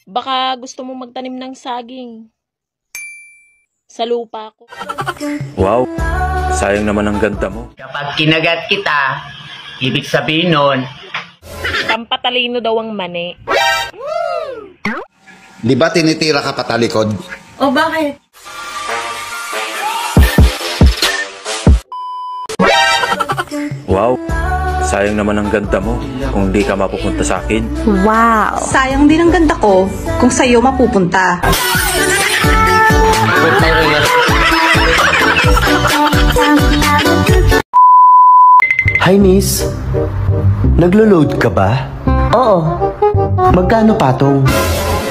Baka gusto mo magtanim ng saging sa lupa ko. Wow, sayang naman ang ganda mo. Kapag kinagat kita, ibig sabihin nun, Pampatalino daw ang mani. Di ba tinitira ka patalikod? O bakit? Wow, sayang naman ang ganda mo kung di ka mapupunta sa akin. Wow! Sayang din ang ganda ko kung sa'yo mapupunta. Hi, miss. Naglo-load ka ba? Oo. Magkano patong?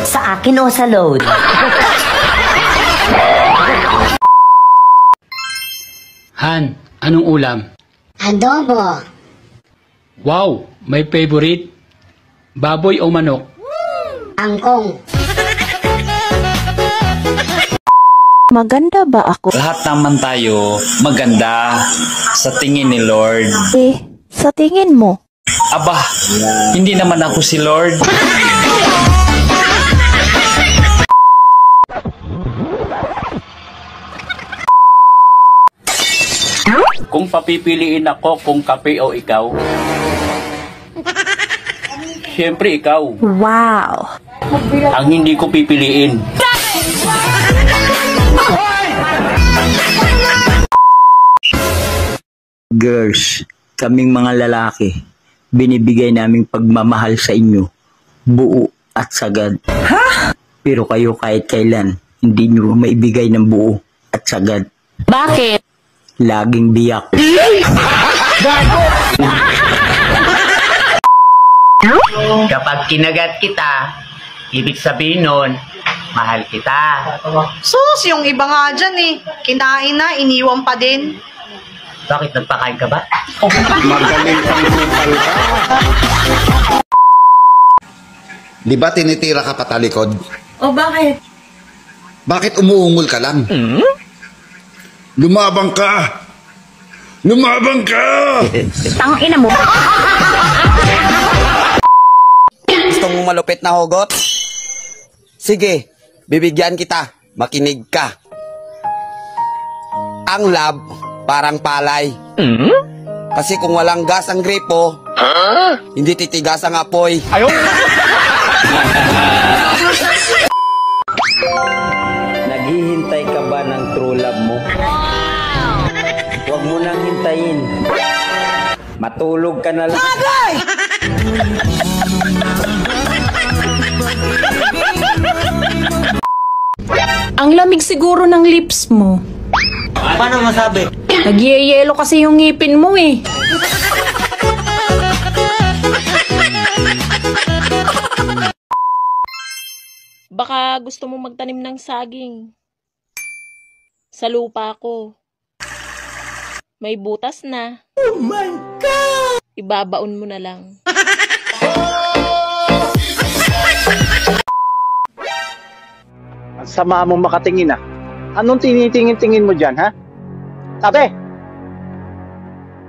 Sa akin o sa load? Han, anong ulam? Adobo. Wow, may favorite? Baboy o manok? Angkong. Maganda ba ako? Lahat naman tayo maganda sa tingin ni Lord. Sa tingin mo? Aba, hindi naman ako si Lord. Kung papipiliin ako kung kape o ikaw, siyempre ikaw. Wow! Ang hindi ko pipiliin. girls, kaming mga lalaki, binibigay naming pagmamahal sa inyo, buo at sagad. Ha? Pero kayo kahit kailan, hindi nyo maibigay ng buo at sagad. Bakit? Laging biyak. Kapag kinagat kita, ibig sabihin nun, mahal kita. Sus, yung iba nga dyan eh. Kinain na, iniwan pa din. Bakit nagpakain ka ba? Magaling kang kupal ka. Di ba tinitira ka patalikod? O bakit? Bakit umuungol ka lang? Lumabang ka! Lumabang ka! Tangina mo! Gusto mong malupit na hugot? Sige, bibigyan kita. Makinig ka. Ang love, parang palay. Kasi kung walang gas ang gripo, hindi titigas ang apoy. Naghihintay ka ba ng true love mo? Huwag mo nang hintayin. Matulog ka na lang. Ang lamig siguro ng lips mo. Paano masabi? Nagyeyelo kasi yung ngipin mo eh. Baka gusto mo magtanim ng saging sa lupa ko. May butas na. Oh my God! Ibabaon mo na lang. Ang sama mong makatingin ah. Anong tinitingin-tingin mo dyan, ha? Tabi!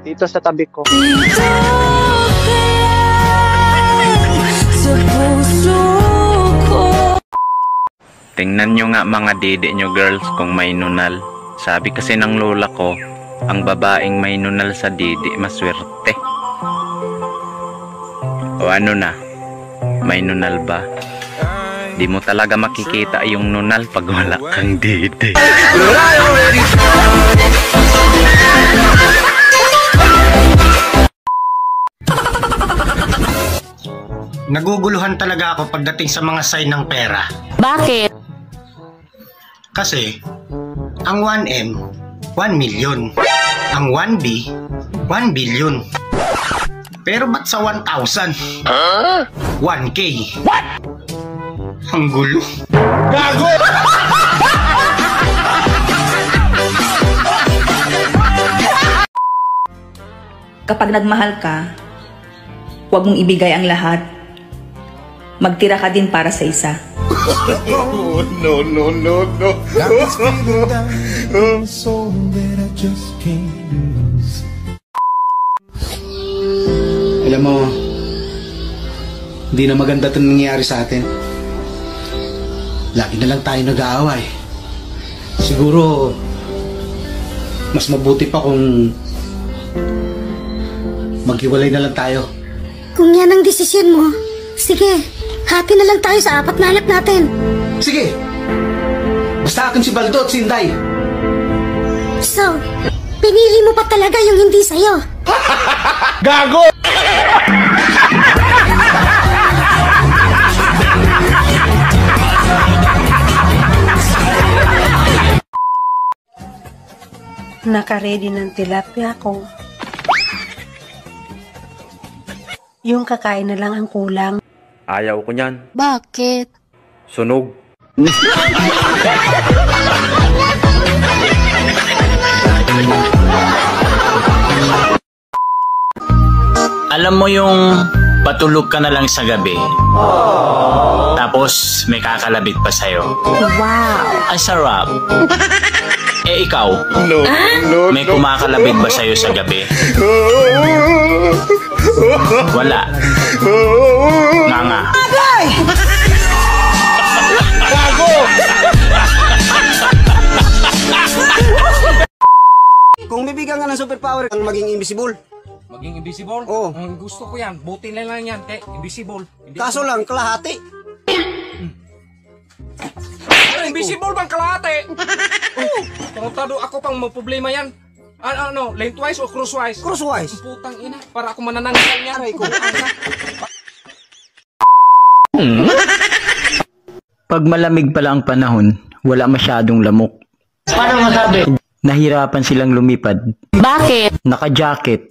Dito sa tabi ko. Tingnan nyo nga mga dede nyo girls kung may nunal. Sabi kasi ng lola ko, ang babaeng may nunal sa dede maswerte. O ano na? May nunal ba? Di mo talaga makikita yung nunal pag wala kang dede. Naguguluhan talaga ako pagdating sa mga sign ng pera. Bakit? Kasi, ang 1M, 1 million. Ang 1B, 1 billion. Pero ba't sa 1,000? 1K. What? Ang gulo. Gago! Kapag nagmahal ka, huwag mong ibigay ang lahat. Magtira ka din para sa isa. No, no, no, no. Alam mo, hindi na maganda ito nangyayari sa atin. Lagi na lang tayo nag-aaway. Siguro, mas mabuti pa kung maghiwalay na lang tayo. Kung yan ang desisyon mo, sige, hati na lang tayo sa 4 na anak natin. Sige! Basta akin si Baldo at si Inday. So, pinili mo pa talaga yung hindi sa'yo. Gago! Naka-ready ng tilapia ko. Yung kakain na lang ang kulang. Ayaw ko niyan. Bakit? Sunog. Alam mo yung patulog ka na lang sa gabi. Tapos may kakalabit pa sa'yo. Wow! Ang sarap. Eh ikaw, may kumakalabit ba sa'yo sa gabi? Wala. Nga. Gago! Kung bibigyan ka ng superpower, ang maging invisible. Maging invisible? Oo. Ang gusto ko yan. Buti na lang yan. Kaya invisible. Kaso lang, kalahati. Invisible bang kalahati? Tungtado ako pang problema yan. Ano, lengthwise o crosswise? Crosswise. Putang ina, para ako manananggal yan. Aray ko. Pag malamig pala ang panahon, wala masyadong lamok. Paano masabi? Nahirapan silang lumipad. Bakit? Naka-jacket.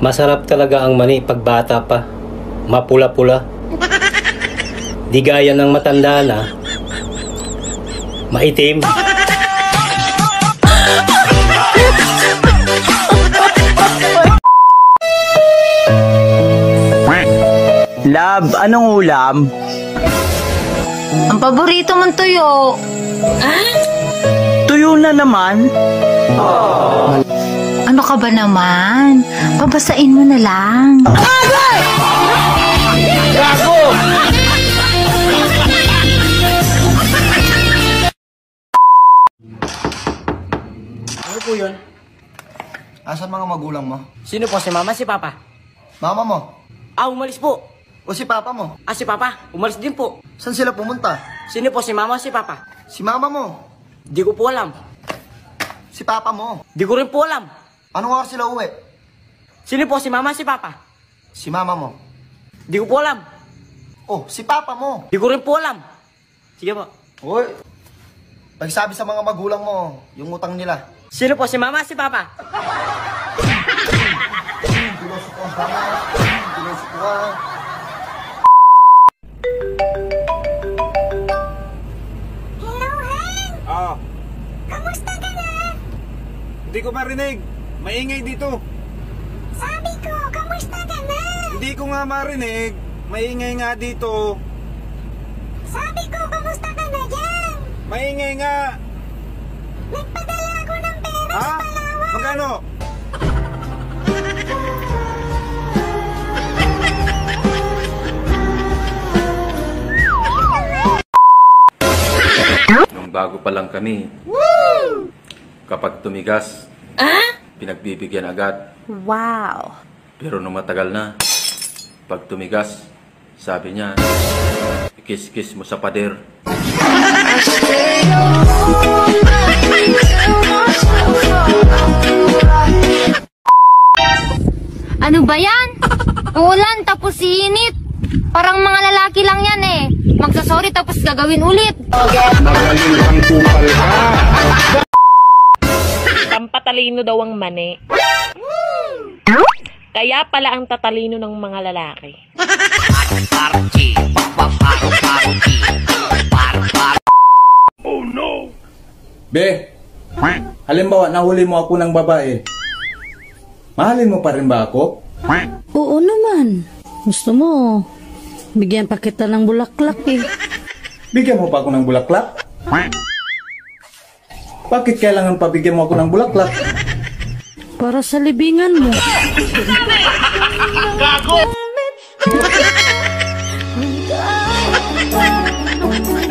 Masarap talaga ang mani pag bata pa. Mapula-pula. Di gaya ng matanda na. Maitim. Love, anong ulam? Ang paborito mong tuyo. Tuyo na naman. Ano ka ba naman? Pabasain mo na lang. Gago! Ano po yun? Asan mga magulang mo? Sino po? Si mama, si papa? Mama mo? Umalis po. O si papa mo? Si papa, umalis din po. Saan sila pumunta? Sino po? Si mama, si papa? Si mama mo? Di ko po alam. Si papa mo? Di ko rin po alam. Anong oras sila uwi? Sino po? Si mama, si papa? Si mama mo? Di ko po alam. Oh, si papa mo? Di ko rin po alam. Sige po. Uy, pagsabi sa mga magulang mo, yung utang nila. Sino po? Si mama, si papa? Ah. Kamusta ka na? Hindi ko marinig. Maingay dito. Sabi ko, kamusta ka na? Hindi ko nga marinig. Maingay nga dito. Sabi ko, kamusta ka na dyan? Maingay nga. Nagpadala ako ng pera Ha? sa Palawan. Magkano? Nung bago pa lang kami, kapag tumigas, pinagbibigyan agad. Wow! Pero nung matagal na, pag tumigas, sabi niya, ikis-kis mo sa pader. Ano ba yan? Ulan tapos init. Parang mga lalaki lang yan eh. Magsasorry tapos gagawin ulit. Magaling kang kupal ka. Pampatalino daw ang mani. Kaya pala ang tatalino ng mga lalaki. Oh no! Be, halimbawa nahuli mo ako ng babae. Mahalin mo pa rin ba ako? Oo naman. Gusto mo, bigyan pa kita ng bulaklak eh. Bigyan mo pa ako ng bulaklak? Bakit kailangan pabigyan mo ako ng bulaklak? Para sa libingan mo. Gago! ko.